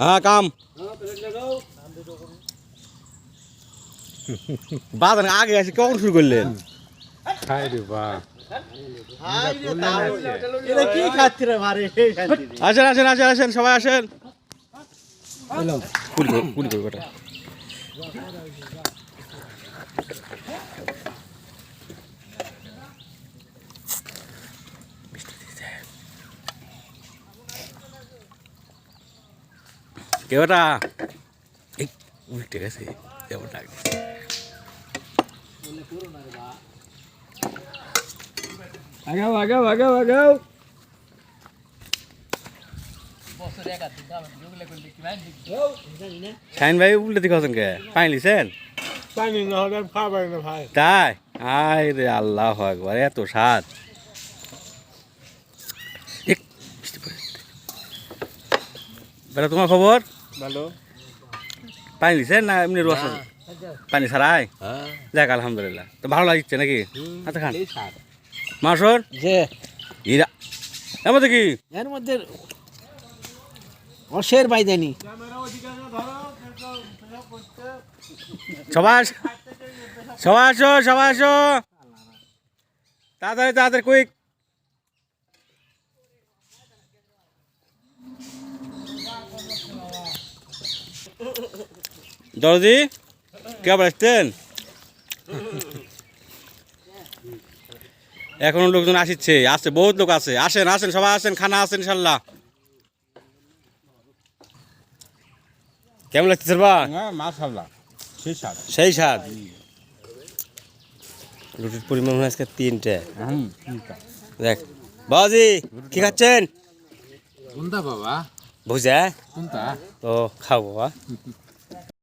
হ্যাঁ কাম বাজার আগে আসে কখন শুরু করলেন? আসেন আসেন আসেন আসেন সবাই আসেন। কুলি করবো এটা। কেউটা উল্টে গেছে যেমন ডাকবে। আগাও আগাও আগাও আগাও শাহিন ভাই উল্টে দিকে আছেন কে? পানি লিছেন? পানি না হলে খাবার না ভাই। তাই আয় রে আল্লাহ একবার এত স্বাদ। বেটা তোমার খবর? ভালো। পানি লিছেন না এমনি রস পানি ছাড়াই? যাক আলহামদুলিল্লাহ। তো ভালো লাগছে নাকি? আচ্ছা খান মাসর যে ইরা এর মধ্যে কি এর মধ্যে অশের বাইদানি সবাই সবাই আসো সবাই আসো তাড়াতাড়ি তাড়াতাড়ি কুইক। দরজি কেমন আসতেন? এখনো লোকজন আসছে আছে বহুত লোক আছে আসেন আসেন সবাই আসেন খানা আসেন ইনশাল্লাহ। কেমন লাগতেছে বা? মাশাআল্লাহ সেই স্বাদ। সেই স্বাদ। রুটির পরিমাণ আজকে 3টে। দেখ বাবাজি কি খাচ্ছেন? কোনটা বাবা? বুঝা কোনটা? ও খাও বাবা।